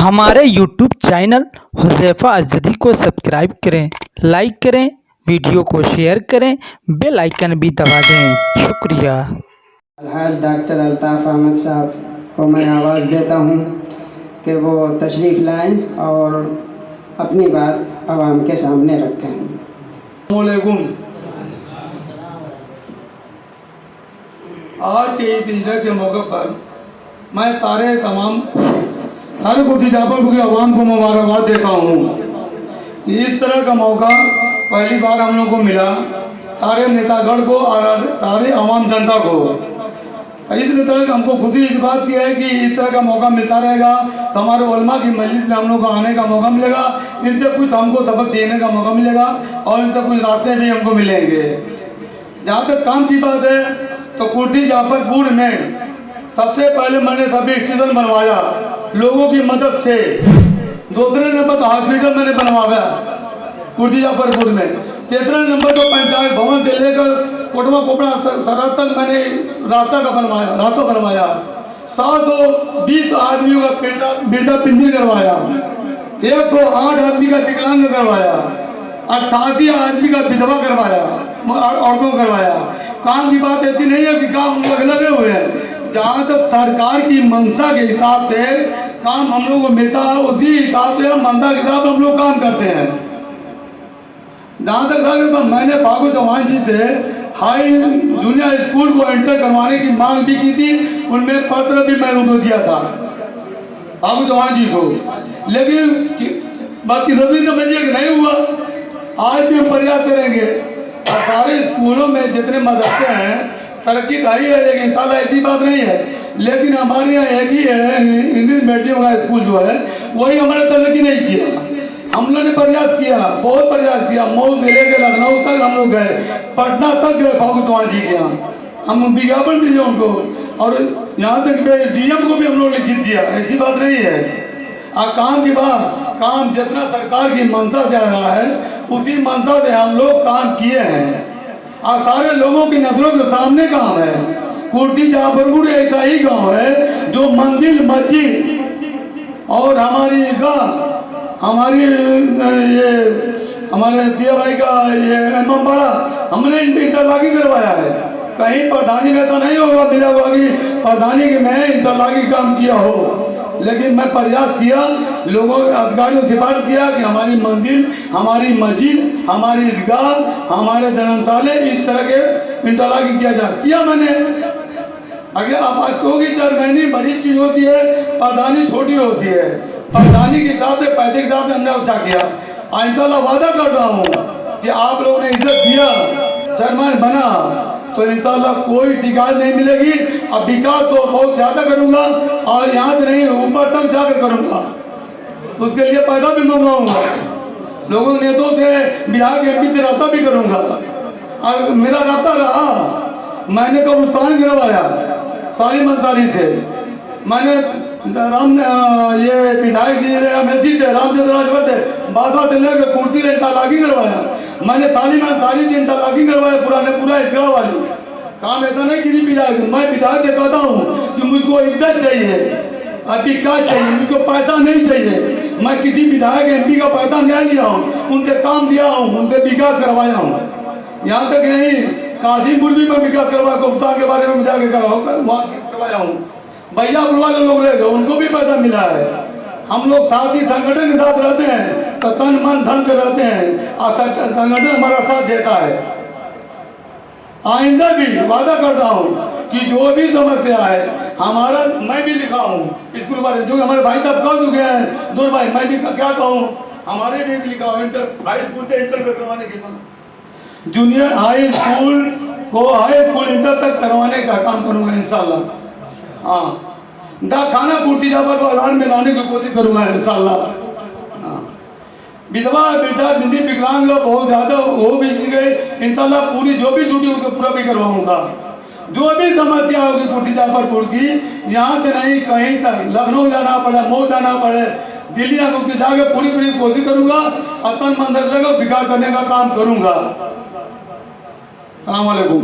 हमारे YouTube channel Huzaifa अज़दी को subscribe करें, लाइक करें, वीडियो को शेयर करें, बेल आइकन भी दबा दें। शुक्रिया। अलहाज डॉक्टर अल्ताफ़ अहमद साहब को मैं आवाज़ देता हूँ कि वो तशरीफ़ लाएं और अपनी बात आवाम के सामने रखें। अस्सलामुअलैकुम। आज के ईद हिजरत के मौके पर मैं सारे कोठी जाफरपुर की आवाम को मुबारकबाद देता हूँ। इस तरह का मौका पहली बार हम लोग को मिला, सारे नेतागढ़ को और सारे आवाम जनता को। इस तरह हमको खुशी इस बात की है कि इस तरह का मौका मिलता रहेगा तो हमारे उलमा की मजलिस में हम लोग को आने का मौका मिलेगा, इनसे कुछ हमको सबक देने का मौका मिलेगा और इनसे कुछ रास्ते भी हमको मिलेंगे। जहाँ तक काम की बात है तो कोठी जाफरपुर में सबसे पहले मैंने सभी स्टेशन बनवाया लोगों की मदद से। दूसरे नंबर तो हॉस्पिटल मैंने बनवाया कोठी जाफरपुर में। तीसरे नंबर तो पंचायत भवन से लेकर कोटवा कोपड़ा तक मैंने रास्ता बनवाया। 720 आदमियों का वृद्धा पेंशन करवाया, 108 आदमी का विकलांग करवाया, 88 आदमी का विधवा करवाया, औरतों को करवाया। काम की बात ऐसी नहीं है कि काम लगे हुए हैं। जहाँ तक सरकार की मंशा के हिसाब से काम हम लोग को मिलता है, उसी हिसाब से मंशा के हिसाब से हम लोग काम करते हैं। जहाँ तक रहा तो मैंने फागू चौहान जी से हाई जूनियर स्कूल को एंटर करवाने की मांग भी की थी, उनमें पत्र भी मैं उनको दिया था फागू चौहान जी को, लेकिन बाकी सभी समझिए कि नहीं हुआ। आज भी हम प्रयास करेंगे और सारे स्कूलों में जितने मदरसे हैं तरक्की आई है, लेकिन इंशाल्लाह ऐसी बात नहीं है। लेकिन हमारे यहाँ एक ही है इंग्लिश मीडियम का स्कूल जो है वही हमारे तरक्की नहीं किया। हम लोगों ने प्रयास किया, बहुत प्रयास किया, मऊ से लेकर लखनऊ तक हम लोग गए, पटना तक गए फागू चौहान जी के यहाँ। हम विज्ञापन भी दिया उनको और यहाँ तक डीएम को भी हम लोग लिखित दिया, ऐसी बात नहीं है। काम की बात काम जितना सरकार की मंशा से आ रहा है उसी मंशा से हम लोग काम किए हैं और सारे लोगों की नजरों के सामने काम है। कोठी जाफरपुर एक ही गांव है जो मंदिर मस्जिद और हमारी हमारे दिया भाई का ये इमाम बाड़ा हमने इंटरलॉकिंग करवाया है। कहीं प्रधानी में ऐसा नहीं होगा मिला होगा कि प्रधानी के मैं इंटरलॉकिंग काम किया हो, लेकिन मैं प्रयास किया, लोगों अधिकारियों से सिफारिश किया कि हमारी मंदिर, हमारी मस्जिद, हमारी ईदगाह, हमारे धर्मशाला इस तरह के इंटरलॉकिंग किया मैंने। अगर आप आज कहोगे चेयरमैनी बड़ी चीज़ होती है, प्रधानी छोटी होती है। प्रधानी के हिसाब से पैसे के हिसाब से हमने अच्छा किया। इंशाल्लाह वादा कर रहा हूँ कि आप लोगों ने इज्जत दिया, चेयरमैन बना तो इंशाल्लाह कोई शिकायत नहीं मिलेगी। अब विकास तो बहुत ज़्यादा करूँगा और यहाँ से नहीं ऊपर तक जाकर करूँगा, उसके लिए पैसा भी मंगवाऊँगा, लोगों नेताओं से बिहार के एमपी से रब्ता भी करूँगा। और मेरा रब्ता रहा, मैंने कब्रिस्तान गिरवाया सारी मंसारी थे, मैंने ये विधायक जी अमेठी थे, रामचंद्र राजभर थे, बादशाह से लेकर कुर्सी से इंटरलॉकिंग करवाया, मैंने सारी से इंटरलॉकिंग करवाया पूरा ईदगाह वाली। काम ऐसा नहीं किसी विधायक, मैं विधायक से कहता हूँ कि मुझको इज्जत चाहिए, अभी क्या चाहिए, मुझको पैसा नहीं चाहिए। मैं किसी विधायक एमपी का पैसा नहीं लिया हूँ, उनसे काम दिया हूँ, उनसे विकास करवाया हूँ। यहाँ तक नहीं काशीपुर भी मैं विकास करवाया, कोपतान के बारे में जाके वहाँ करवाया हूँ। भैया वाले लोग रह गए, उनको भी पैसा मिला है। हम लोग साथ ही संगठन के साथ रहते हैं तो तन मन धन से रहते हैं और संगठन हमारा साथ देता है। आइंदा भी वादा करता हूँ कि जो भी समस्या है हमारा, मैं भी लिखा हूँ स्कूल वाले जो हमारे भाई साहब कह चुके हैं, दो भाई, मैं भी क्या कहूँ, हमारे भी लिखा हूँ हाई स्कूल से इंटर करवाने के बाद जूनियर हाई स्कूल को हाई स्कूल इंटर तक करवाने का काम करूँगा इंशाल्लाह। हाँ, खाना पूर्ति बाजार में लाने की कोशिश करूँगा इंशाल्लाह। हाँ, विधवा बेटा विधि विकलांग बहुत ज़्यादा हो भी गए, इंशाल्लाह पूरी जो भी छुट्टी उसको पूरा भी करवाऊँगा। जो भी समस्या होगी कोठी जाफरपुर की, यहाँ से नहीं कहीं तक, लखनऊ जाना पड़े, मऊ जाना पड़े, दिल्ली में जाकर पूरी कोशिश करूँगा और तन मन धन लगा विकास करने का काम करूँगा। अस्सलाम वालेकुम।